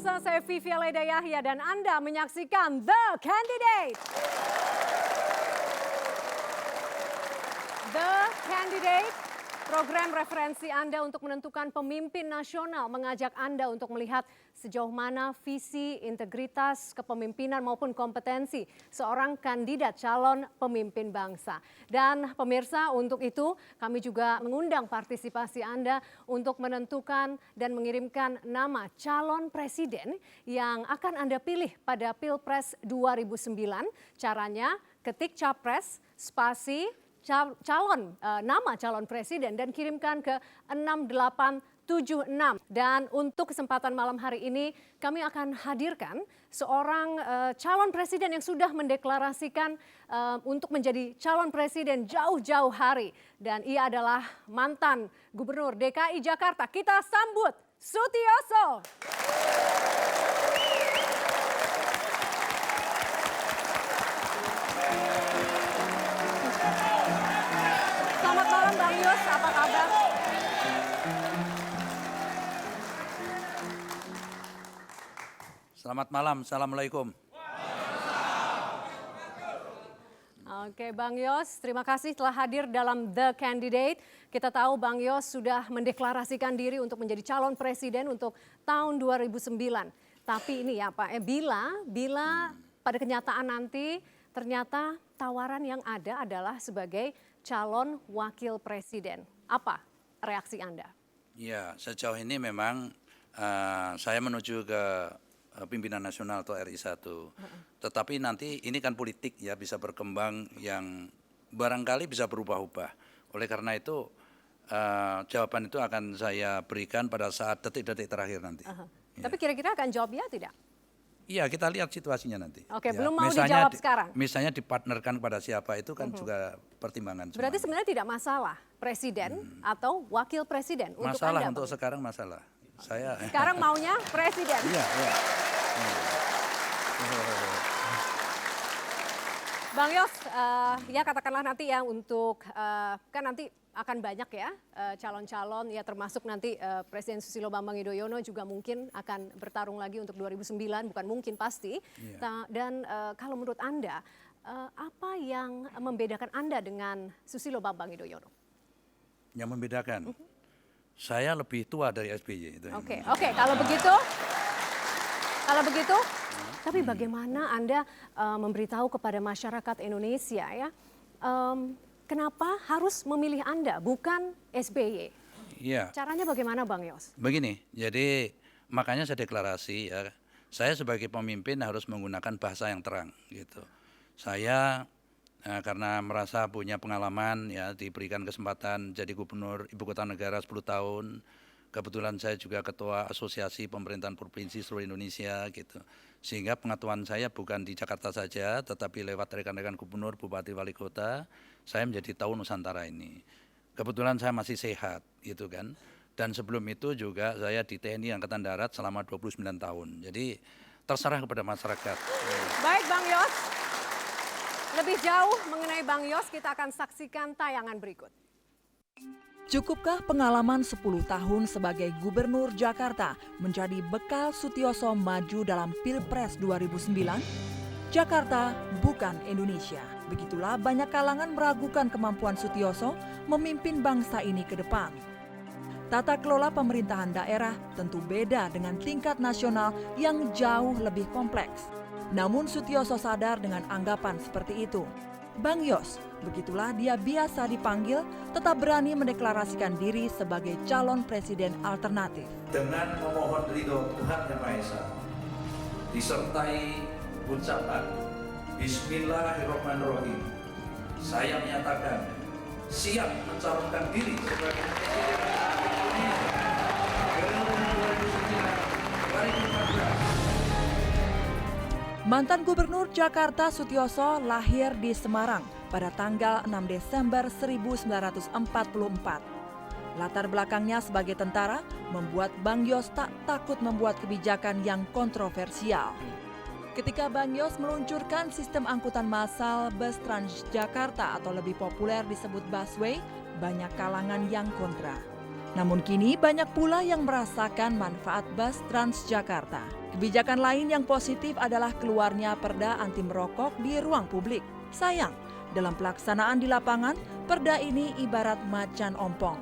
pemirsa, saya Vivi Aleda Yahya dan Anda menyaksikan The Candidate. The Candidate, program referensi Anda untuk menentukan pemimpin nasional, mengajak Anda untuk melihat sejauh mana visi, integritas, kepemimpinan maupun kompetensi seorang kandidat calon pemimpin bangsa. Dan pemirsa, untuk itu kami juga mengundang partisipasi Anda untuk menentukan dan mengirimkan nama calon presiden yang akan Anda pilih pada Pilpres 2009. Caranya ketik capres, spasi, nama calon presiden dan kirimkan ke 6876. Dan untuk kesempatan malam hari ini kami akan hadirkan seorang calon presiden yang sudah mendeklarasikan untuk menjadi calon presiden jauh-jauh hari. Dan ia adalah mantan Gubernur DKI Jakarta. Kita sambut Sutiyoso. Selamat malam Bang Yos, apa kabar? Selamat malam, Assalamualaikum. Oke Bang Yos, terima kasih telah hadir dalam The Candidate. Kita tahu Bang Yos sudah mendeklarasikan diri untuk menjadi calon presiden untuk tahun 2009. Tapi ini ya Pak, bila pada kenyataan nanti ternyata tawaran yang ada adalah sebagai calon wakil presiden. Apa reaksi Anda? Ya, sejauh ini memang saya menuju ke pimpinan nasional atau RI 1. Tetapi nanti ini kan politik ya, bisa berkembang yang barangkali bisa berubah-ubah. Oleh karena itu jawaban itu akan saya berikan pada saat detik-detik terakhir nanti. Ya. Tapi kira-kira akan jawab ya tidak? Iya, kita lihat situasinya nanti. Oke, ya. belum mau dijawab sekarang. Misalnya dipartnerkan kepada siapa itu kan juga pertimbangan. Berarti sebenarnya tidak masalah presiden atau wakil presiden untuk Anda? Masalah untuk sekarang masalah. Sekarang maunya presiden. Iya. Bang Yos, ya katakanlah nanti ya untuk kan nanti akan banyak ya calon-calon ya termasuk nanti Presiden Susilo Bambang Yudhoyono juga mungkin akan bertarung lagi untuk 2009, bukan mungkin pasti. Yeah. Dan kalau menurut Anda apa yang membedakan Anda dengan Susilo Bambang Yudhoyono? Yang membedakan? Saya lebih tua dari SBY. Oke, kalau begitu, tapi bagaimana Anda memberitahu kepada masyarakat Indonesia ya, kenapa harus memilih Anda bukan SBY? Iya. Caranya bagaimana Bang Yos? Begini, jadi makanya saya deklarasi ya, saya sebagai pemimpin harus menggunakan bahasa yang terang gitu. Saya karena merasa punya pengalaman ya, diberikan kesempatan jadi gubernur ibu kota negara 10 tahun. Kebetulan saya juga ketua asosiasi pemerintahan provinsi seluruh Indonesia gitu. Sehingga pengetahuan saya bukan di Jakarta saja, tetapi lewat rekan-rekan gubernur, bupati, wali kota, saya menjadi tahu Nusantara ini. Kebetulan saya masih sehat gitu kan. Dan sebelum itu juga saya di TNI Angkatan Darat selama 29 tahun. Jadi terserah kepada masyarakat. Baik Bang Yos, lebih jauh mengenai Bang Yos kita akan saksikan tayangan berikut. Cukupkah pengalaman 10 tahun sebagai Gubernur Jakarta menjadi bekal Sutiyoso maju dalam Pilpres 2009? Jakarta bukan Indonesia. Begitulah banyak kalangan meragukan kemampuan Sutiyoso memimpin bangsa ini ke depan. Tata kelola pemerintahan daerah tentu beda dengan tingkat nasional yang jauh lebih kompleks. Namun Sutiyoso sadar dengan anggapan seperti itu. Bang Yos, begitulah dia biasa dipanggil, tetap berani mendeklarasikan diri sebagai calon presiden alternatif. Dengan memohon ridho Tuhan Yang Maha Esa, disertai ucapan Bismillahirrahmanirrahim, saya menyatakan siap mencalonkan diri sebagai presiden Mantan Gubernur Jakarta Sutiyoso lahir di Semarang pada tanggal 6 Desember 1944. Latar belakangnya sebagai tentara membuat Bang Yos tak takut membuat kebijakan yang kontroversial. Ketika Bang Yos meluncurkan sistem angkutan massal bus Transjakarta atau lebih populer disebut busway, banyak kalangan yang kontra. Namun kini banyak pula yang merasakan manfaat bus Transjakarta. Kebijakan lain yang positif adalah keluarnya perda anti merokok di ruang publik. Sayang, dalam pelaksanaan di lapangan, perda ini ibarat macan ompong.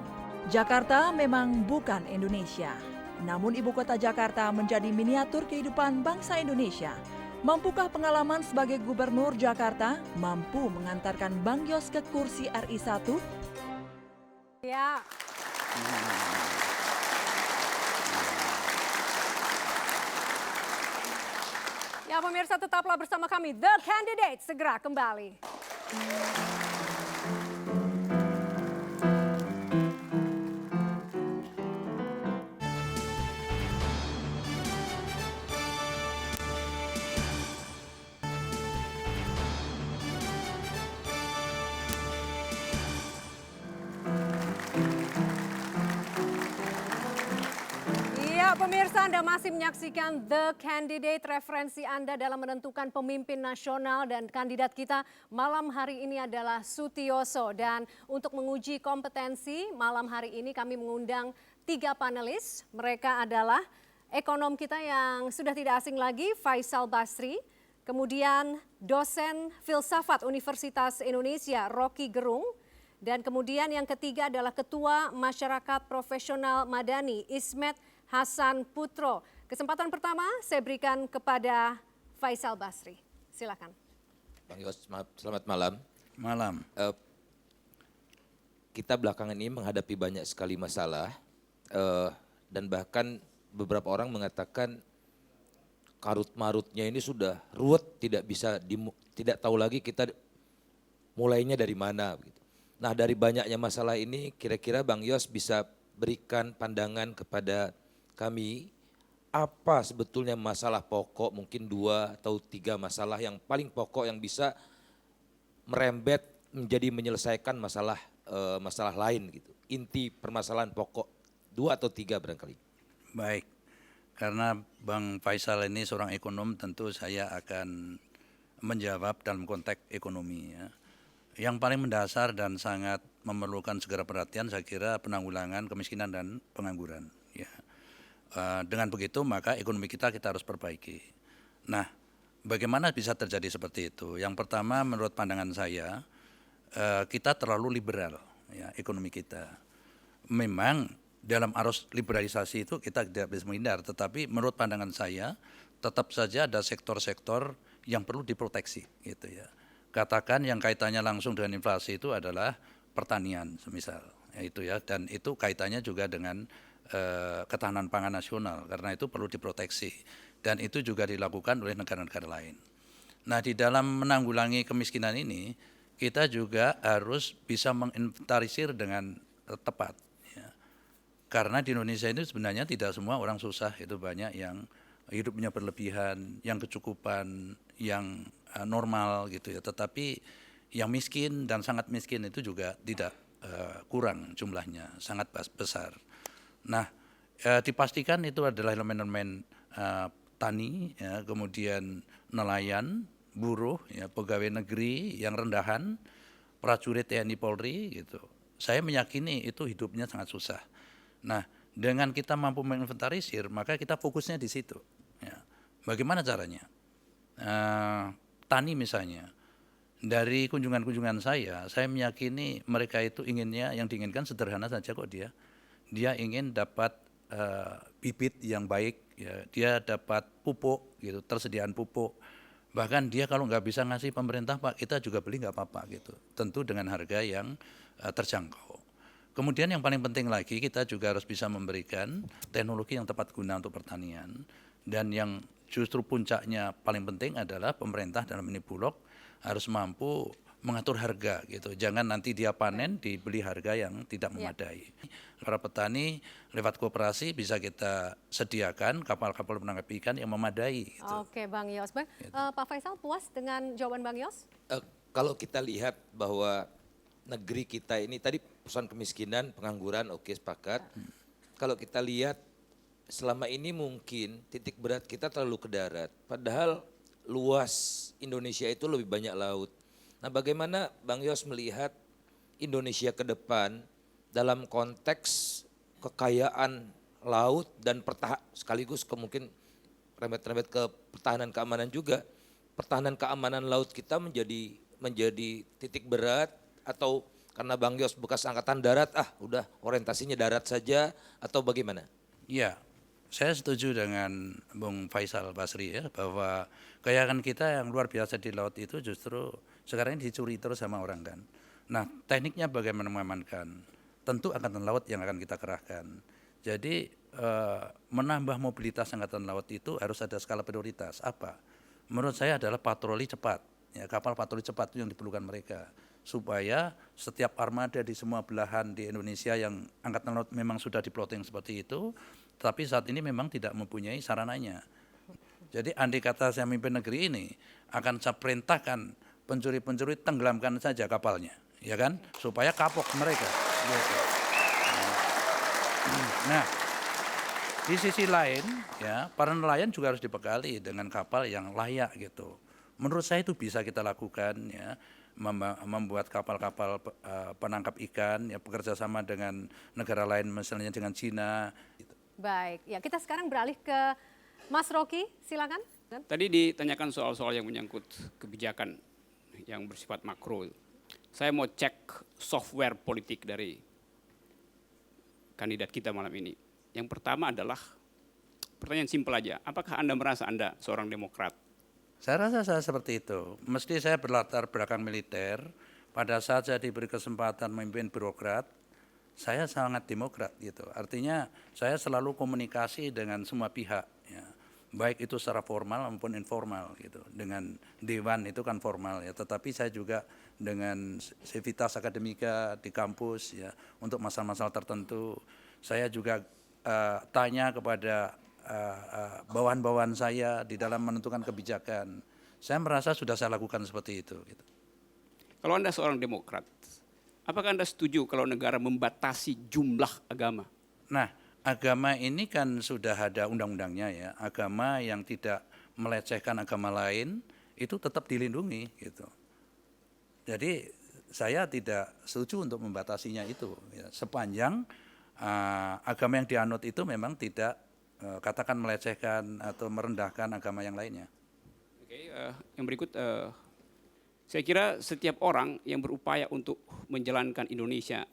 Jakarta memang bukan Indonesia. Namun ibu kota Jakarta menjadi miniatur kehidupan bangsa Indonesia. Mampukah pengalaman sebagai gubernur Jakarta mampu mengantarkan Bang Yos ke kursi RI 1? Ya. Ya pemirsa, tetaplah bersama kami, The Candidate segera kembali. Ya pemirsa, Anda masih menyaksikan The Candidate, referensi Anda dalam menentukan pemimpin nasional, dan kandidat kita malam hari ini adalah Sutioso. Dan untuk menguji kompetensi malam hari ini kami mengundang 3 panelis. Mereka adalah ekonom kita yang sudah tidak asing lagi, Faisal Basri. Kemudian dosen filsafat Universitas Indonesia, Rocky Gerung. Dan kemudian yang ketiga adalah Ketua Masyarakat Profesional Madani, Ismet Hasan Putro. Kesempatan pertama saya berikan kepada Faisal Basri. Silakan. Bang Yos, selamat malam. Malam. Kita belakangan ini menghadapi banyak sekali masalah dan bahkan beberapa orang mengatakan karut-marutnya ini sudah ruwet, tidak tahu lagi kita mulainya dari mana. Nah, dari banyaknya masalah ini, kira-kira Bang Yos bisa berikan pandangan kepada kami, apa sebetulnya masalah pokok, mungkin 2 atau 3 masalah yang paling pokok yang bisa merembet menjadi menyelesaikan masalah lain gitu. Inti permasalahan pokok 2 atau 3 barangkali. Baik, karena Bang Faisal ini seorang ekonom, tentu saya akan menjawab dalam konteks ekonomi ya. Yang paling mendasar dan sangat memerlukan segera perhatian saya kira penanggulangan kemiskinan dan pengangguran ya. Dengan begitu maka ekonomi kita harus perbaiki. Nah, bagaimana bisa terjadi seperti itu? Yang pertama menurut pandangan saya, kita terlalu liberal ya ekonomi kita. Memang dalam arus liberalisasi itu kita tidak bisa menghindar, tetapi menurut pandangan saya tetap saja ada sektor-sektor yang perlu diproteksi gitu ya. Katakan yang kaitannya langsung dengan inflasi itu adalah pertanian semisal ya itu ya, dan itu kaitannya juga dengan ketahanan pangan nasional, karena itu perlu diproteksi dan itu juga dilakukan oleh negara-negara lain. Nah, di dalam menanggulangi kemiskinan ini kita juga harus bisa menginventarisir dengan tepat ya. Karena di Indonesia ini sebenarnya tidak semua orang susah, itu banyak yang hidupnya berlebihan, yang kecukupan, yang normal gitu ya, tetapi yang miskin dan sangat miskin itu juga tidak kurang jumlahnya, sangat besar. Nah, dipastikan itu adalah elemen-elemen tani, ya, kemudian nelayan, buruh, ya, pegawai negeri yang rendahan, prajurit TNI Polri gitu. Saya meyakini itu hidupnya sangat susah. Nah, dengan kita mampu menginventarisir, maka kita fokusnya di situ. Ya. Bagaimana caranya? Tani misalnya, dari kunjungan-kunjungan saya meyakini mereka itu inginnya, yang diinginkan sederhana saja kok dia. Dia ingin dapat bibit yang baik, ya, dia dapat pupuk, gitu, tersediaan pupuk. Bahkan dia kalau nggak bisa ngasih pemerintah, Pak, kita juga beli nggak apa-apa gitu. Tentu dengan harga yang terjangkau. Kemudian yang paling penting lagi, kita juga harus bisa memberikan teknologi yang tepat guna untuk pertanian. Dan yang justru puncaknya paling penting adalah pemerintah dalam ini Bulog harus mampu mengatur harga gitu. Jangan nanti dia panen dibeli harga yang tidak memadai. Para petani lewat koperasi bisa kita sediakan kapal-kapal penangkap ikan yang memadai. Gitu. Oke, Bang Yos. Gitu. Pak Faisal puas dengan jawaban Bang Yos? Kalau kita lihat bahwa negeri kita ini tadi persoalan kemiskinan, pengangguran, oke, sepakat. Kalau kita lihat selama ini mungkin titik berat kita terlalu ke darat. Padahal luas Indonesia itu lebih banyak laut. Nah, bagaimana Bang Yos melihat Indonesia ke depan dalam konteks kekayaan laut dan sekaligus mungkin rembet-rembet ke pertahanan keamanan juga. Pertahanan keamanan laut kita menjadi titik berat, atau karena Bang Yos bekas angkatan darat, udah orientasinya darat saja, atau bagaimana? Ya, saya setuju dengan Bung Faisal Basri ya, bahwa kekayaan kita yang luar biasa di laut itu justru sekarang ini dicuri terus sama orang kan. Nah, tekniknya bagaimana mengamankan? Tentu angkatan laut yang akan kita kerahkan. Jadi menambah mobilitas angkatan laut itu harus ada skala prioritas. Apa? Menurut saya adalah patroli cepat. Ya, kapal patroli cepat itu yang diperlukan mereka, supaya setiap armada di semua belahan di Indonesia yang angkatan laut memang sudah di-plotting seperti itu, tapi saat ini memang tidak mempunyai sarananya. Jadi andai kata saya memimpin negeri ini, akan saya perintahkan pencuri-pencuri tenggelamkan saja kapalnya, ya kan, supaya kapok mereka. Gitu. Nah, di sisi lain, ya, para nelayan juga harus dibekali dengan kapal yang layak gitu. Menurut saya itu bisa kita lakukan, ya, membuat kapal-kapal penangkap ikan, ya, bekerja sama dengan negara lain, misalnya dengan Cina. Gitu. Baik, ya kita sekarang beralih ke Mas Rocky, silakan. Tadi ditanyakan soal-soal yang menyangkut kebijakan yang bersifat makro. Saya mau cek software politik dari kandidat kita malam ini. Yang pertama adalah pertanyaan simpel aja. Apakah Anda merasa Anda seorang demokrat? Saya rasa saya seperti itu. Mesti saya berlatar belakang militer. Pada saat saya diberi kesempatan memimpin birokrat, saya sangat demokrat gitu. Artinya saya selalu komunikasi dengan semua pihak, ya. Baik itu secara formal maupun informal gitu. Dengan dewan itu kan formal ya, tetapi saya juga dengan sivitas akademika di kampus ya, untuk masalah-masalah tertentu. Saya juga tanya kepada bawahan-bawahan saya di dalam menentukan kebijakan. Saya merasa sudah saya lakukan seperti itu gitu. Kalau Anda seorang demokrat, apakah Anda setuju kalau negara membatasi jumlah agama? Nah, agama ini kan sudah ada undang-undangnya ya. Agama yang tidak melecehkan agama lain itu tetap dilindungi gitu. Jadi saya tidak setuju untuk membatasinya itu ya. Sepanjang agama yang dianut itu memang tidak katakan melecehkan atau merendahkan agama yang lainnya. Oke, yang berikut, saya kira setiap orang yang berupaya untuk menjalankan Indonesia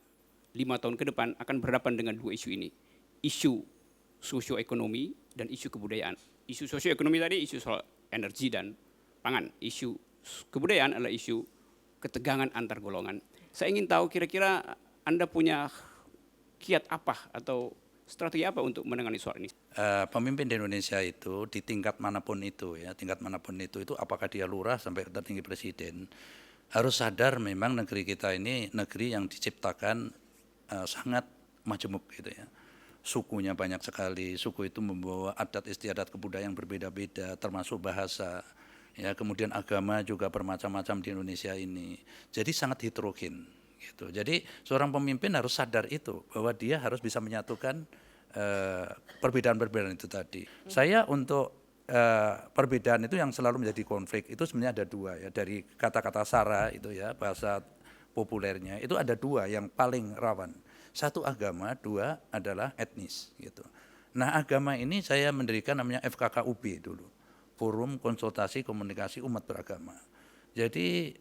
5 tahun ke depan akan berhadapan dengan dua isu ini. Isu sosioekonomi dan isu kebudayaan. Isu sosioekonomi tadi isu soal energi dan pangan. Isu kebudayaan adalah isu ketegangan antar golongan. Saya ingin tahu kira-kira Anda punya kiat apa atau strategi apa untuk menangani soal ini? Pemimpin di Indonesia itu di tingkat manapun itu ya, tingkat manapun itu apakah dia lurah sampai ke tertinggi presiden, harus sadar memang negeri kita ini negeri yang diciptakan sangat majemuk gitu ya. Sukunya banyak sekali, suku itu membawa adat istiadat kebudayaan yang berbeda-beda, termasuk bahasa. Ya, kemudian agama juga bermacam-macam di Indonesia ini. Jadi sangat heterogen gitu. Jadi seorang pemimpin harus sadar itu, bahwa dia harus bisa menyatukan perbedaan-perbedaan itu tadi. Saya untuk perbedaan itu yang selalu menjadi konflik itu sebenarnya ada dua ya, dari kata-kata sara itu ya, bahasa populernya itu ada dua yang paling rawan. Satu agama, dua adalah etnis gitu. Nah, agama ini saya mendirikan namanya FKKUB dulu, Forum Konsultasi Komunikasi Umat Beragama. Jadi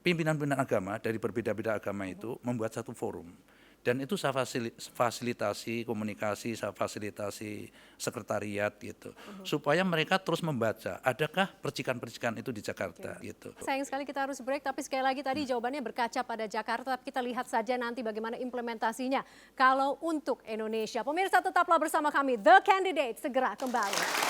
pimpinan-pimpinan agama dari berbeda-beda agama itu membuat satu forum. Dan itu saya fasilitasi komunikasi, saya fasilitasi sekretariat gitu. Supaya mereka terus membaca, adakah percikan-percikan itu di Jakarta gitu. Sayang sekali kita harus break, tapi sekali lagi tadi jawabannya berkaca pada Jakarta. Tapi kita lihat saja nanti bagaimana implementasinya kalau untuk Indonesia. Pemirsa tetaplah bersama kami, The Candidate segera kembali.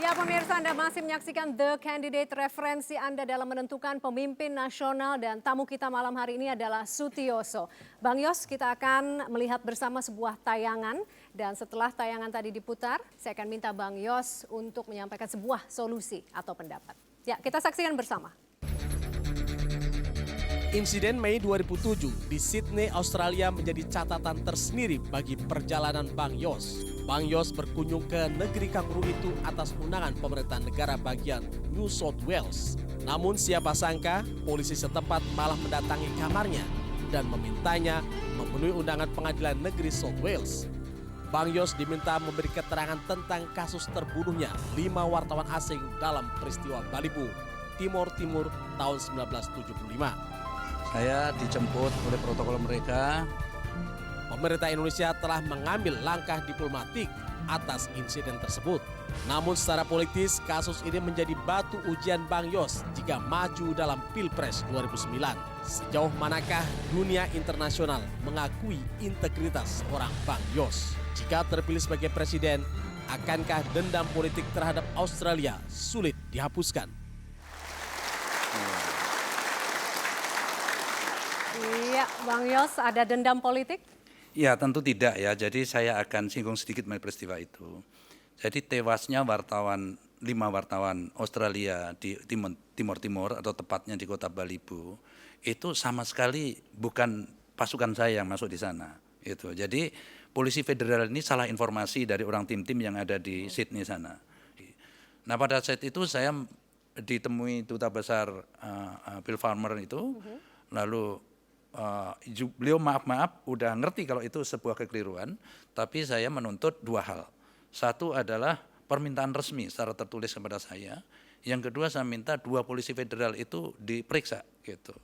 Ya pemirsa, Anda masih menyaksikan The Candidate, referensi Anda dalam menentukan pemimpin nasional, dan tamu kita malam hari ini adalah Sutioso. Bang Yos, kita akan melihat bersama sebuah tayangan, dan setelah tayangan tadi diputar, saya akan minta Bang Yos untuk menyampaikan sebuah solusi atau pendapat. Ya, kita saksikan bersama. Insiden Mei 2007 di Sydney, Australia menjadi catatan tersendiri bagi perjalanan Bang Yos. Bang Yos berkunjung ke negeri kanguru itu atas undangan pemerintah negara bagian New South Wales. Namun siapa sangka polisi setempat malah mendatangi kamarnya dan memintanya memenuhi undangan pengadilan negeri South Wales. Bang Yos diminta memberi keterangan tentang kasus terbunuhnya 5 wartawan asing dalam peristiwa Balibu, Timor Timur tahun 1975. Saya dijemput oleh protokol mereka. Pemerintah Indonesia telah mengambil langkah diplomatik atas insiden tersebut. Namun secara politis, kasus ini menjadi batu ujian Bang Yos jika maju dalam Pilpres 2009. Sejauh manakah dunia internasional mengakui integritas seorang Bang Yos? Jika terpilih sebagai presiden, akankah dendam politik terhadap Australia sulit dihapuskan? Iya, Bang Yos, ada dendam politik? Ya tentu tidak ya, jadi saya akan singgung sedikit mengenai peristiwa itu. Jadi tewasnya 5 wartawan Australia di Timor Timur atau tepatnya di kota Balibu, itu sama sekali bukan pasukan saya yang masuk di sana. Itu. Jadi polisi federal ini salah informasi dari orang tim-tim yang ada di Sydney sana. Nah pada saat itu saya ditemui Duta Besar Bill Farmer itu, lalu beliau maaf udah ngerti kalau itu sebuah kekeliruan, tapi saya menuntut 2 hal. Satu adalah permintaan resmi secara tertulis kepada saya. Yang kedua saya minta 2 polisi federal itu diperiksa gitu.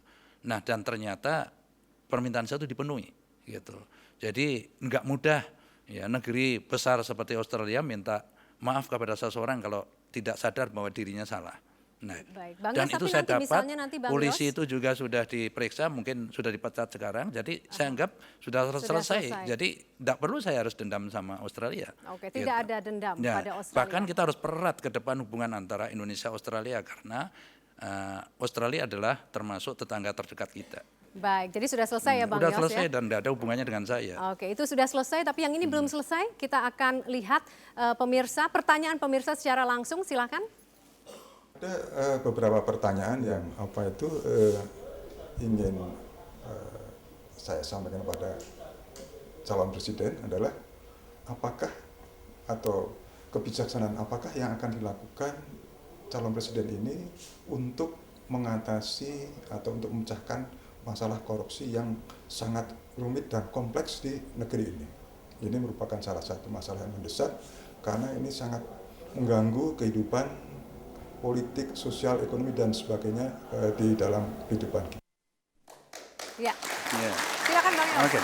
Nah dan ternyata permintaan saya itu dipenuhi gitu. Jadi nggak mudah ya negeri besar seperti Australia minta maaf kepada seseorang kalau tidak sadar bahwa dirinya salah. Nah, Baik. Bang dan Yos, itu tapi saya nanti dapat, misalnya nanti Bang polisi Yos, itu juga sudah diperiksa, mungkin sudah dipecat sekarang, jadi saya anggap sudah selesai. Jadi tidak perlu saya harus dendam sama Australia. Oke, tidak ada dendam Ya, pada Australia. bahkan kita harus pererat ke depan hubungan antara Indonesia Australia karena Australia adalah termasuk tetangga terdekat kita. Baik, jadi sudah selesai ya Bang Sudah Yos selesai ya? dan tidak ada hubungannya dengan saya. Oke, itu sudah selesai, tapi yang ini belum selesai. Kita akan lihat pemirsa, pertanyaan pemirsa secara langsung, silakan. Ada beberapa pertanyaan yang ingin saya sampaikan kepada calon presiden adalah apakah atau kebijaksanaan apakah yang akan dilakukan calon presiden ini untuk mengatasi atau untuk memecahkan masalah korupsi yang sangat rumit dan kompleks di negeri ini. Ini merupakan salah satu masalah yang mendesak karena ini sangat mengganggu kehidupan politik, sosial, ekonomi, dan sebagainya di dalam kehidupan kita. Ya, Ya. silakan Bang Yos. Oke.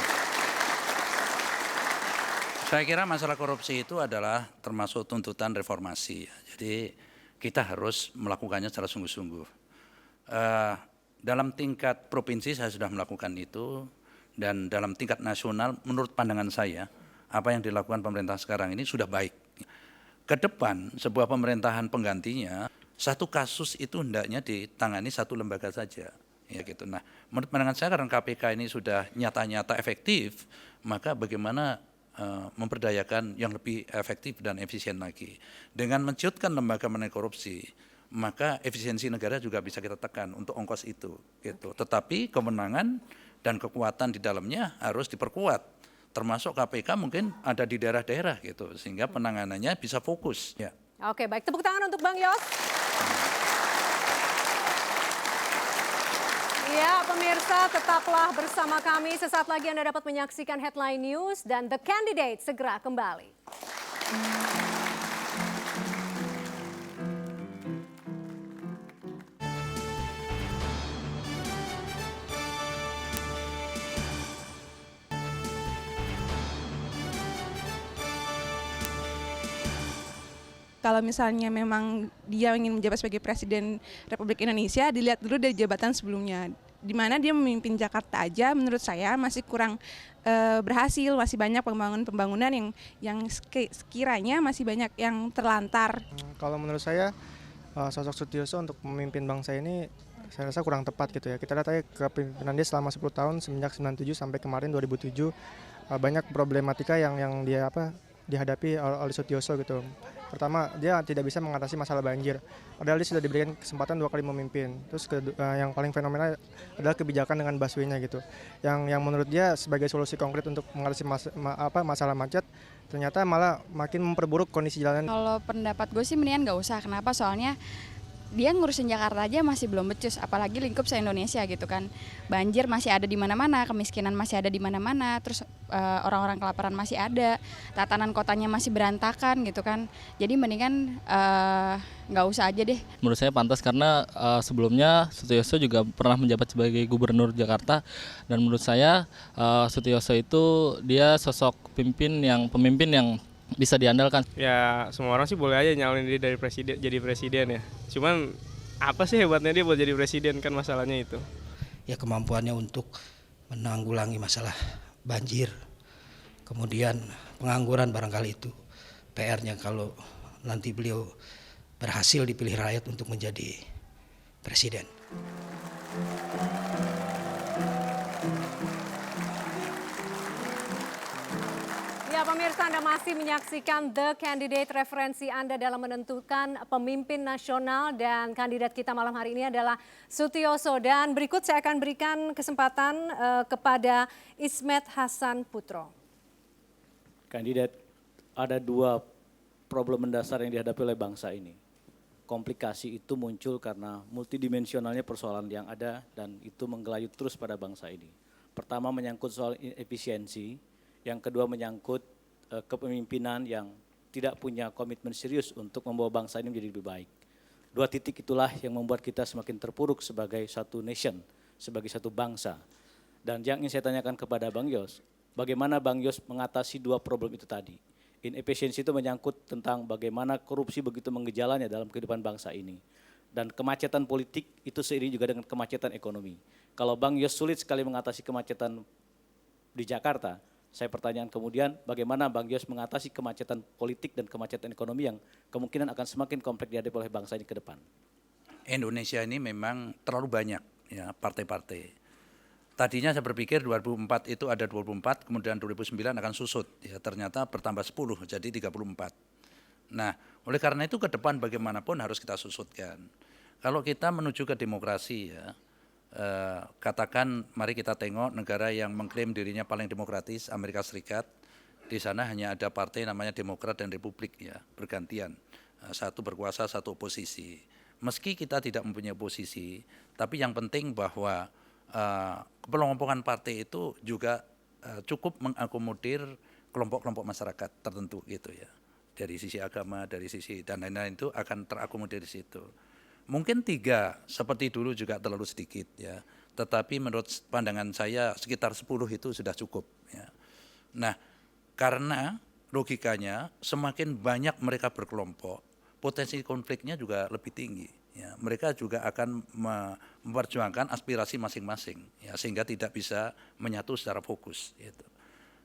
Saya kira masalah korupsi itu adalah termasuk tuntutan reformasi. Jadi kita harus melakukannya secara sungguh-sungguh. Dalam tingkat provinsi saya sudah melakukan itu, dan dalam tingkat nasional menurut pandangan saya, apa yang dilakukan pemerintah sekarang ini sudah baik. Ke depan sebuah pemerintahan penggantinya, satu kasus itu hendaknya ditangani satu lembaga saja. Ya gitu. Nah, menurut pandangan saya karena KPK ini sudah nyata-nyata efektif, maka bagaimana memperdayakan yang lebih efektif dan efisien lagi. Dengan menciutkan lembaga mengenai korupsi, maka efisiensi negara juga bisa kita tekan untuk ongkos itu. Gitu. Tetapi kewenangan dan kekuatan di dalamnya harus diperkuat. Termasuk KPK mungkin ada di daerah-daerah gitu, sehingga penanganannya bisa fokus. Ya. Oke, baik. Tepuk tangan untuk Bang Yos. Ya, pemirsa, tetaplah bersama kami. Sesaat lagi Anda dapat menyaksikan Headline News dan The Candidate segera kembali. Kalau misalnya memang dia ingin menjabat sebagai Presiden Republik Indonesia, dilihat dulu dari jabatan sebelumnya. Di mana dia memimpin Jakarta aja menurut saya masih kurang berhasil, masih banyak pembangunan yang sekiranya masih banyak yang terlantar. Kalau menurut saya sosok Sutioso untuk memimpin bangsa ini saya rasa kurang tepat gitu ya. Kita lihat aja kepemimpinan dia selama 10 tahun semenjak 97 sampai kemarin 2007 banyak problematika yang dia dihadapi oleh Sutioso gitu. Pertama, dia tidak bisa mengatasi masalah banjir. Padahal dia sudah diberikan kesempatan 2 kali memimpin. Terus yang paling fenomenal adalah kebijakan dengan busway-nya gitu. Yang menurut dia sebagai solusi konkret untuk mengatasi masalah macet, ternyata malah makin memperburuk kondisi jalan. Kalau pendapat gue sih mendingan nggak usah. Kenapa? Soalnya dia ngurusin Jakarta aja masih belum becus, apalagi lingkup se-Indonesia gitu kan. Banjir masih ada di mana-mana, kemiskinan masih ada di mana-mana, terus orang-orang kelaparan masih ada, tatanan kotanya masih berantakan gitu kan. Jadi mendingan nggak usah aja deh. Menurut saya pantas karena sebelumnya Sutioso juga pernah menjabat sebagai gubernur Jakarta, dan menurut saya Sutioso itu dia sosok pemimpin yang bisa diandalkan. Ya semua orang sih boleh aja nyalonin dia jadi presiden ya. Cuman apa sih hebatnya dia buat jadi presiden, kan masalahnya itu. Ya kemampuannya untuk menanggulangi masalah banjir, kemudian pengangguran barangkali itu PR-nya kalau nanti beliau berhasil dipilih rakyat untuk menjadi presiden. Ya, pemirsa, Anda masih menyaksikan The Candidate, referensi Anda dalam menentukan pemimpin nasional, dan kandidat kita malam hari ini adalah Sutioso. Dan berikut saya akan berikan kesempatan kepada Ismet Hasan Putro. Kandidat, ada 2 problem mendasar yang dihadapi oleh bangsa ini. Komplikasi itu muncul karena multidimensionalnya persoalan yang ada dan itu menggelayut terus pada bangsa ini. Pertama menyangkut soal efisiensi. Yang kedua menyangkut kepemimpinan yang tidak punya komitmen serius untuk membawa bangsa ini menjadi lebih baik. 2 titik itulah yang membuat kita semakin terpuruk sebagai satu nation, sebagai satu bangsa. Dan yang ingin saya tanyakan kepada Bang Yos, bagaimana Bang Yos mengatasi 2 problem itu tadi? Inefisiensi itu menyangkut tentang bagaimana korupsi begitu menggejalanya dalam kehidupan bangsa ini. Dan kemacetan politik itu seiring juga dengan kemacetan ekonomi. Kalau Bang Yos sulit sekali mengatasi kemacetan di Jakarta, saya pertanyaan kemudian bagaimana Bang Yos mengatasi kemacetan politik dan kemacetan ekonomi yang kemungkinan akan semakin kompleks dihadapi oleh bangsa ini ke depan. Indonesia ini memang terlalu banyak ya partai-partai. Tadinya saya berpikir 2004 itu ada 24, kemudian 2009 akan susut. Ya, ternyata bertambah 10 jadi 34. Nah, oleh karena itu ke depan bagaimanapun harus kita susutkan. Kalau kita menuju ke demokrasi ya, katakan mari kita tengok negara yang mengklaim dirinya paling demokratis, Amerika Serikat. Di sana hanya ada partai namanya Demokrat dan Republik ya, bergantian. Satu berkuasa, satu oposisi. Meski kita tidak mempunyai oposisi, tapi yang penting bahwa kelompokan partai itu juga cukup mengakomodir kelompok-kelompok masyarakat tertentu gitu ya. Dari sisi agama, dari sisi dan lain-lain itu akan terakomodir di situ. Mungkin 3 seperti dulu juga terlalu sedikit ya. Tetapi menurut pandangan saya sekitar 10 itu sudah cukup ya. Nah, karena logikanya semakin banyak mereka berkelompok, potensi konfliknya juga lebih tinggi ya. Mereka juga akan memperjuangkan aspirasi masing-masing ya, sehingga tidak bisa menyatu secara fokus gitu.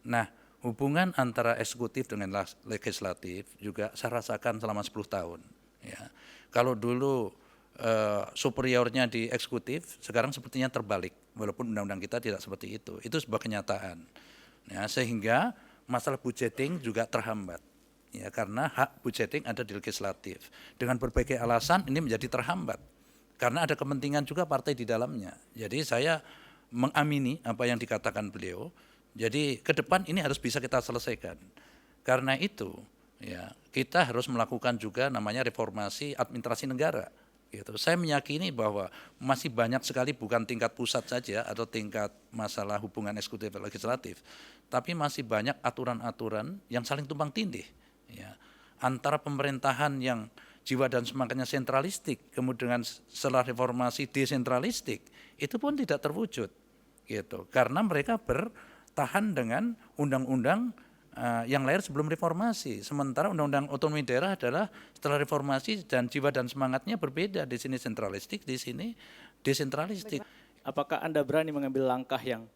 Nah, hubungan antara eksekutif dengan legislatif juga saya rasakan selama 10 tahun ya. Kalau dulu superiornya di eksekutif, sekarang sepertinya terbalik, walaupun undang-undang kita tidak seperti itu sebuah kenyataan ya, sehingga masalah budgeting juga terhambat ya, karena hak budgeting ada di legislatif. Dengan berbagai alasan ini menjadi terhambat karena ada kepentingan juga partai di dalamnya. Jadi saya mengamini apa yang dikatakan beliau, jadi ke depan ini harus bisa kita selesaikan. Karena itu ya, kita harus melakukan juga namanya reformasi administrasi negara gitu. Saya meyakini bahwa masih banyak sekali bukan tingkat pusat saja atau tingkat masalah hubungan eksekutif dan legislatif, tapi masih banyak aturan-aturan yang saling tumpang tindih ya, antara pemerintahan yang jiwa dan semangatnya sentralistik, kemudian setelah reformasi desentralistik, itu pun tidak terwujud gitu, karena mereka bertahan dengan undang-undang yang lahir sebelum reformasi. Sementara undang-undang otonomi daerah adalah setelah reformasi dan jiwa dan semangatnya berbeda. Di sini sentralistik, di sini desentralistik. Apakah Anda berani mengambil langkah yang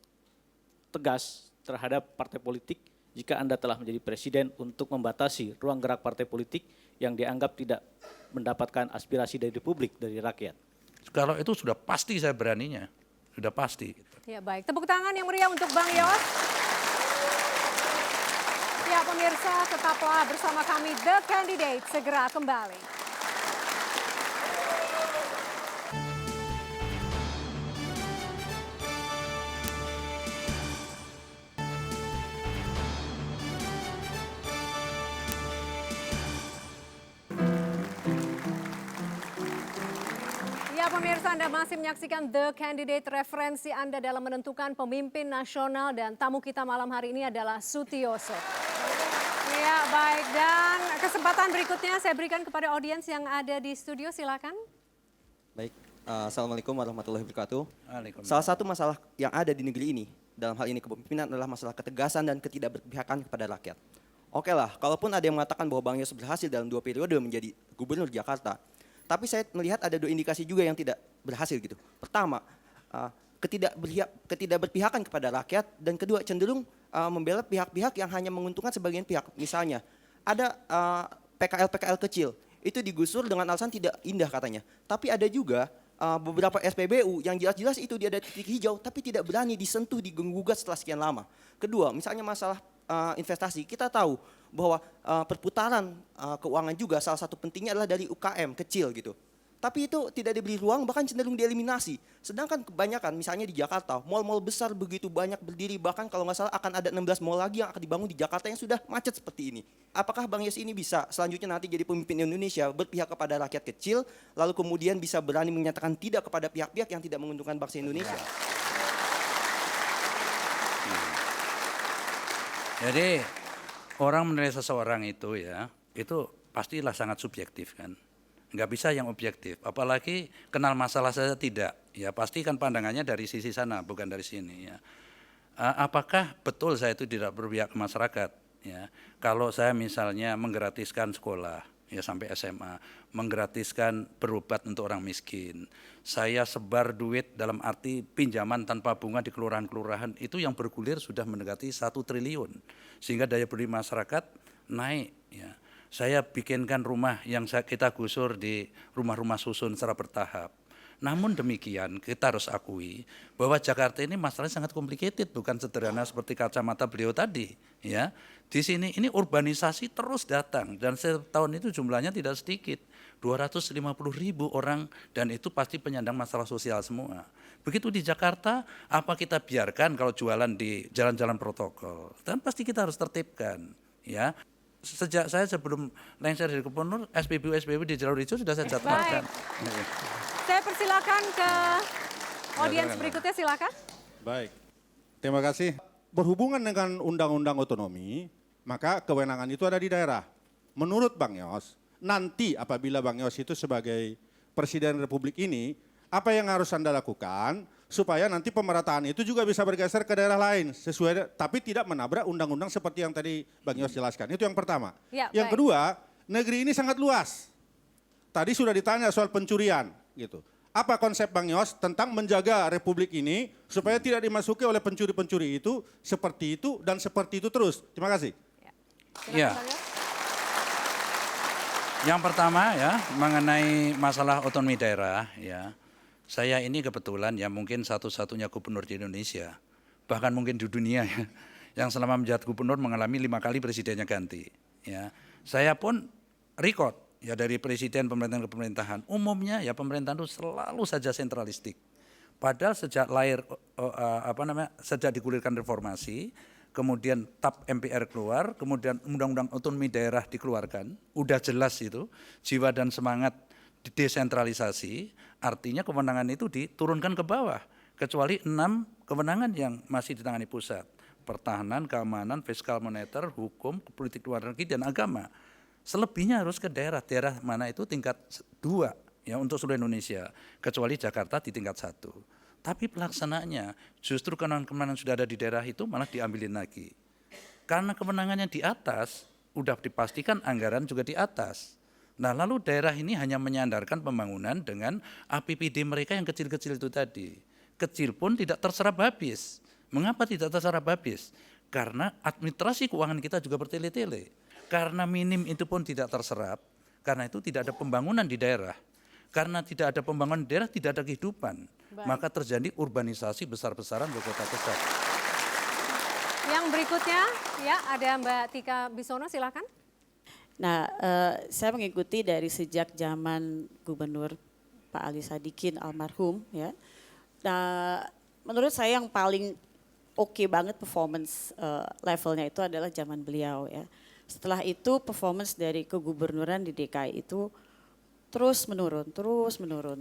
tegas terhadap partai politik jika Anda telah menjadi presiden untuk membatasi ruang gerak partai politik yang dianggap tidak mendapatkan aspirasi dari publik, dari rakyat? Kalau itu sudah pasti saya beraninya, sudah pasti. Ya baik, tepuk tangan yang meriah untuk Bang Yos. Ya pemirsa, tetaplah bersama kami The Candidate, segera kembali. Ya pemirsa, Anda masih menyaksikan The Candidate, referensi Anda dalam menentukan pemimpin nasional, dan tamu kita malam hari ini adalah Sutioso. Ya baik, dan kesempatan berikutnya saya berikan kepada audiens yang ada di studio, silakan. Baik, Assalamualaikum warahmatullahi wabarakatuh. Waalaikumsalam. Salah satu masalah yang ada di negeri ini, dalam hal ini kepemimpinan, adalah masalah ketegasan dan ketidakberpihakan kepada rakyat. Oke lah, kalaupun ada yang mengatakan bahwa Bang Yos berhasil dalam 2 periode menjadi gubernur Jakarta, tapi saya melihat ada 2 indikasi juga yang tidak berhasil gitu. Pertama, ketidakberpihakan kepada rakyat, dan kedua cenderung membela pihak-pihak yang hanya menguntungkan sebagian pihak. Misalnya, ada PKL-PKL kecil, itu digusur dengan alasan tidak indah katanya. Tapi ada juga beberapa SPBU yang jelas-jelas itu dia ada titik hijau, tapi tidak berani disentuh, digenggugat setelah sekian lama. Kedua, misalnya masalah investasi, kita tahu bahwa perputaran keuangan juga salah satu pentingnya adalah dari UKM kecil gitu. Tapi itu tidak diberi ruang, bahkan cenderung dieliminasi. Sedangkan kebanyakan misalnya di Jakarta, mal-mal besar begitu banyak berdiri, bahkan kalau nggak salah akan ada 16 mal lagi yang akan dibangun di Jakarta yang sudah macet seperti ini. Apakah Bang Yos ini bisa selanjutnya nanti jadi pemimpin Indonesia, berpihak kepada rakyat kecil, lalu kemudian bisa berani menyatakan tidak kepada pihak-pihak yang tidak menguntungkan bangsa Indonesia? Jadi orang menilai seseorang itu ya, itu pastilah sangat subjektif kan. Nggak bisa yang objektif, apalagi kenal masalah saja tidak. Ya pasti kan pandangannya dari sisi sana, bukan dari sini ya. Apakah betul saya itu tidak berpihak ke masyarakat? Ya, kalau saya misalnya menggratiskan sekolah ya sampai SMA, menggratiskan berobat untuk orang miskin, saya sebar duit dalam arti pinjaman tanpa bunga di kelurahan-kelurahan, itu yang bergulir sudah mendekati 1 triliun, sehingga daya beli masyarakat naik. Ya, saya bikinkan rumah yang kita gusur di rumah-rumah susun secara bertahap. Namun demikian kita harus akui bahwa Jakarta ini masalahnya sangat complicated, bukan sederhana seperti kacamata beliau tadi. Ya, di sini ini urbanisasi terus datang, dan setahun itu jumlahnya tidak sedikit, 250.000 orang, dan itu pasti penyandang masalah sosial semua. Begitu di Jakarta, apa kita biarkan kalau jualan di jalan-jalan protokol? Dan pasti kita harus tertibkan. Ya, sejak saya sebelum lengser dari gubernur, SPBU di Jalur Hijau sudah saya jadwalkan. Saya persilakan ke audiens berikutnya, silakan. Baik, terima kasih. Berhubungan dengan Undang-Undang Otonomi, maka kewenangan itu ada di daerah. Menurut Bang Yos, nanti apabila Bang Yos itu sebagai Presiden Republik ini, apa yang harus Anda lakukan supaya nanti pemerataan itu juga bisa bergeser ke daerah lain, sesuai, tapi tidak menabrak undang-undang seperti yang tadi Bang Yos jelaskan. Itu yang pertama. Ya, yang kedua, negeri ini sangat luas. Tadi sudah ditanya soal pencurian, gitu. Apa konsep Bang Yos tentang menjaga Republik ini supaya tidak dimasuki oleh pencuri-pencuri itu, seperti itu dan seperti itu terus? Terima kasih. Ya. Yang pertama ya, mengenai masalah otonomi daerah ya. Saya ini kebetulan ya mungkin satu-satunya gubernur di Indonesia, bahkan mungkin di dunia ya, yang selama menjabat gubernur mengalami 5 kali presidennya ganti. Ya, saya pun record ya dari presiden pemerintahan ke pemerintahan. Umumnya ya pemerintahan itu selalu saja sentralistik. Padahal sejak lahir sejak digulirkan reformasi, kemudian TAP MPR keluar, kemudian Undang-Undang Otonomi Daerah dikeluarkan, udah jelas itu jiwa dan semangat desentralisasi, artinya kewenangan itu diturunkan ke bawah, kecuali 6 kewenangan yang masih ditangani pusat, pertahanan, keamanan, fiskal moneter, hukum, politik luar negeri, dan agama. Selebihnya harus ke daerah, daerah mana itu tingkat 2 ya untuk seluruh Indonesia, kecuali Jakarta di tingkat 1. Tapi pelaksanaannya justru kewenangan sudah ada di daerah itu malah diambilin lagi. Karena kewenangannya di atas, udah dipastikan anggaran juga di atas. Nah lalu daerah ini hanya menyandarkan pembangunan dengan APBD mereka yang kecil-kecil itu tadi. Kecil pun tidak terserap habis. Mengapa tidak terserap habis? Karena administrasi keuangan kita juga bertele-tele. Karena minim itu pun tidak terserap, karena itu tidak ada pembangunan di daerah. Karena tidak ada pembangunan di daerah, tidak ada kehidupan. Maka terjadi urbanisasi besar-besaran di kota besar. Yang berikutnya ya ada Mbak Tika Bisono, silakan. Nah, saya mengikuti dari sejak zaman Gubernur Pak Ali Sadikin almarhum ya. Nah, menurut saya yang paling oke banget performance levelnya itu adalah zaman beliau ya. Setelah itu performance dari kegubernuran di DKI itu terus menurun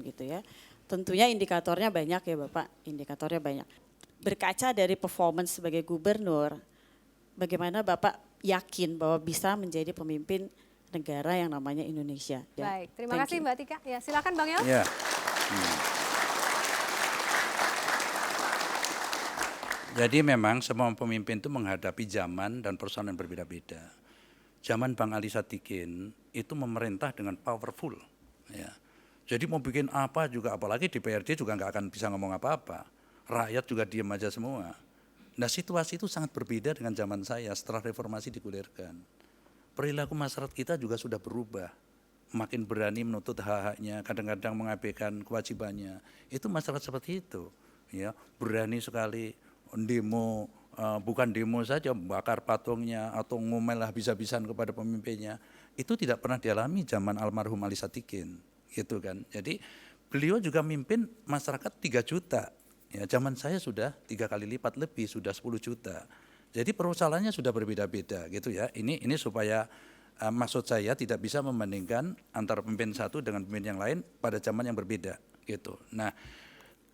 gitu ya. Tentunya indikatornya banyak ya Bapak, indikatornya banyak. Berkaca dari performance sebagai gubernur, bagaimana Bapak yakin bahwa bisa menjadi pemimpin negara yang namanya Indonesia? Ya. Baik, terima kasih Mbak Tika. Ya, silakan Bang Yos. Ya. Jadi memang semua pemimpin itu menghadapi zaman dan persoalan yang berbeda-beda. Zaman Bang Ali Sadikin itu memerintah dengan powerful. Ya. Jadi mau bikin apa juga, apalagi di PRD juga nggak akan bisa ngomong apa-apa. Rakyat juga diam aja semua. Nah situasi itu sangat berbeda dengan zaman saya setelah reformasi digulirkan. Perilaku masyarakat kita juga sudah berubah. Makin berani menuntut hak-haknya, kadang-kadang mengabaikan kewajibannya. Itu masyarakat seperti itu. Ya, berani sekali demo, bukan demo saja, bakar patungnya atau ngomel habis-habisan kepada pemimpinnya. Itu tidak pernah dialami zaman almarhum Ali Sadikin. Gitu kan. Jadi beliau juga mimpin masyarakat 3 juta. Ya, zaman saya sudah 3 kali lipat lebih, sudah 10 juta. Jadi persoalannya sudah berbeda-beda gitu ya. Ini supaya maksud saya tidak bisa membandingkan antara pemimpin satu dengan pemimpin yang lain pada zaman yang berbeda gitu. Nah,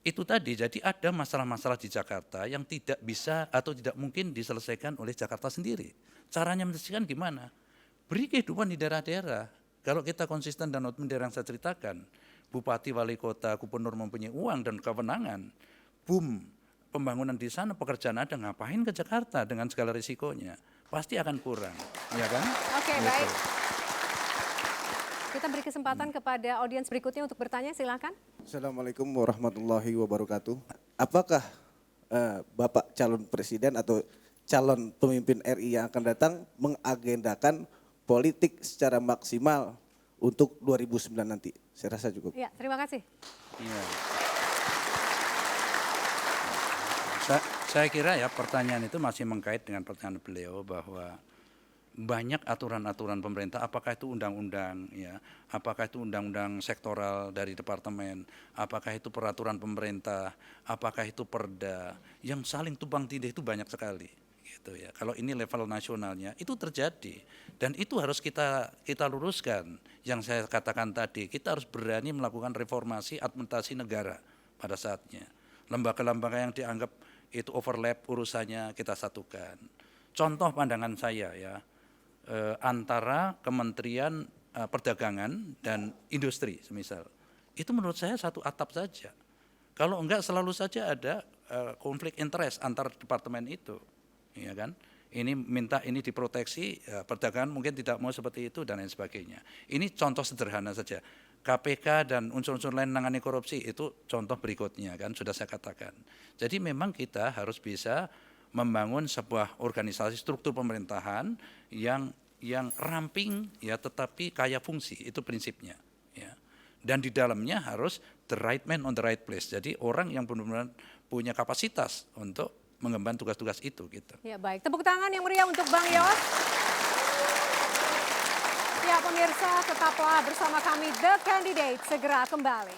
itu tadi, jadi ada masalah-masalah di Jakarta yang tidak bisa atau tidak mungkin diselesaikan oleh Jakarta sendiri. Caranya menyelesaikan gimana? Beri kehidupan di daerah-daerah. Kalau kita konsisten dan daerah yang saya ceritakan, bupati, wali kota, gubernur mempunyai uang dan kewenangan, boom, pembangunan di sana, pekerjaan ada, ngapain ke Jakarta dengan segala risikonya? Pasti akan kurang, ya kan? Oke, gitu. Baik. Kita beri kesempatan kepada audiens berikutnya untuk bertanya, silakan. Assalamualaikum warahmatullahi wabarakatuh. Apakah Bapak calon presiden atau calon pemimpin RI yang akan datang mengagendakan politik secara maksimal untuk 2009 nanti? Saya rasa cukup. Ya, terima kasih. Ya. Saya kira ya pertanyaan itu masih mengkait dengan pertanyaan beliau bahwa banyak aturan-aturan pemerintah, apakah itu undang-undang, ya, apakah itu undang-undang sektoral dari departemen, apakah itu peraturan pemerintah, apakah itu perda, yang saling tumpang tindih itu banyak sekali, gitu ya. Kalau ini level nasionalnya itu terjadi dan itu harus kita luruskan. Yang saya katakan tadi, kita harus berani melakukan reformasi administrasi negara pada saatnya. Lembaga-lembaga yang dianggap itu overlap urusannya kita satukan. Contoh pandangan saya ya, antara Kementerian Perdagangan dan Industri semisal, itu menurut saya satu atap saja. Kalau enggak selalu saja ada konflik interest antar departemen itu, ya kan? Ini minta ini diproteksi, perdagangan mungkin tidak mau seperti itu dan lain sebagainya. Ini contoh sederhana saja. KPK dan unsur-unsur lain menangani korupsi itu contoh berikutnya kan sudah saya katakan. Jadi memang kita harus bisa membangun sebuah organisasi struktur pemerintahan yang ramping ya tetapi kaya fungsi, itu prinsipnya ya. Dan di dalamnya harus the right man on the right place. Jadi orang yang benar-benar punya kapasitas untuk mengemban tugas-tugas itu gitu. Ya, baik. Tepuk tangan yang meriah untuk Bang Yos. Ya pemirsa, tetaplah bersama kami The Candidate, segera kembali.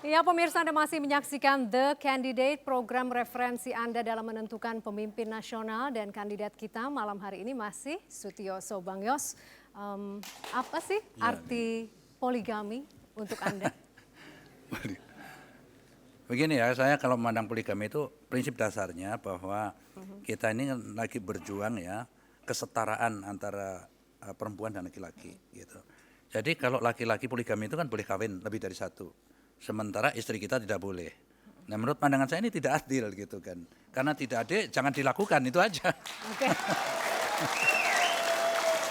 Ya pemirsa, Anda masih menyaksikan The Candidate, program referensi Anda dalam menentukan pemimpin nasional, dan kandidat kita malam hari ini masih Sutioso. Bang Yos, apa sih arti poligami untuk Anda? Begini ya, saya kalau memandang poligami itu prinsip dasarnya bahwa kita ini lagi berjuang ya kesetaraan antara perempuan dan laki-laki gitu. Jadi kalau laki-laki poligami itu kan boleh kawin lebih dari satu. Sementara istri kita tidak boleh. Nah menurut pandangan saya ini tidak adil gitu kan. Karena tidak adil jangan dilakukan, itu aja. Oke.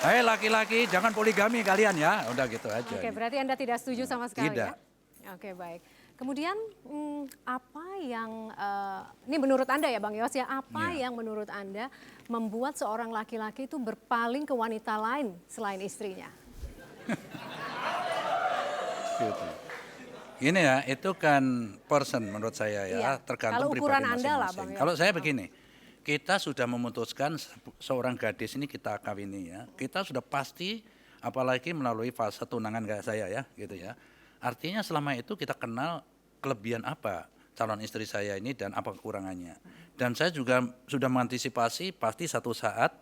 Hai laki-laki jangan poligami kalian ya, udah gitu aja. Oke, berarti Anda tidak setuju sama sekali tidak. ya? Oke, baik. Kemudian apa yang, ini menurut Anda ya Bang Yos ya, apa yang menurut Anda membuat seorang laki-laki itu berpaling ke wanita lain selain istrinya? Gitu. Gini ya, itu kan person menurut saya ya, Iya. tergantung Kalau ukuran pribadi Anda lah, masing-masing. Bang Yos. Kalau saya begini, kita sudah memutuskan seorang gadis ini kita kawini ya, kita sudah pasti, apalagi melalui fase tunangan kayak saya ya, gitu ya. Artinya selama itu kita kenal kelebihan apa calon istri saya ini dan apa kekurangannya. Dan saya juga sudah mengantisipasi pasti satu saat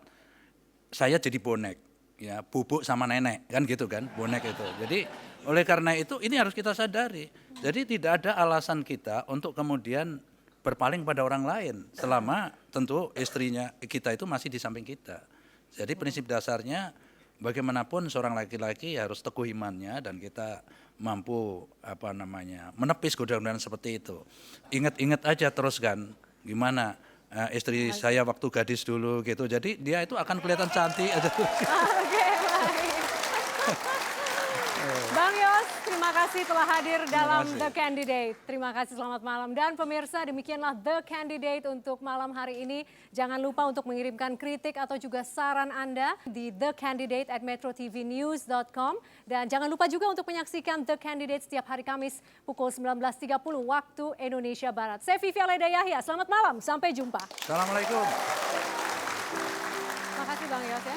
saya jadi bonek, ya bubuk sama nenek kan gitu kan, bonek itu. Jadi oleh karena itu ini harus kita sadari. Jadi tidak ada alasan kita untuk kemudian berpaling pada orang lain selama tentu istrinya kita itu masih di samping kita. Jadi prinsip dasarnya bagaimanapun seorang laki-laki harus teguh imannya dan kita mampu menepis godaan-godaan seperti itu. Ingat-ingat aja terus kan gimana istri saya waktu gadis dulu gitu. Jadi dia itu akan kelihatan cantik aja. Oke, baik. Bang Yos, terima kasih telah hadir dalam The Candidate. Terima kasih, selamat malam. Dan pemirsa, demikianlah The Candidate untuk malam hari ini. Jangan lupa untuk mengirimkan kritik atau juga saran Anda di thecandidate@metrotvnews.com. Dan jangan lupa juga untuk menyaksikan The Candidate setiap hari Kamis pukul 19.30 waktu Indonesia Barat. Saya Vivi Aleda Yahya, selamat malam, sampai jumpa. Assalamualaikum. Terima kasih Bang Yos ya.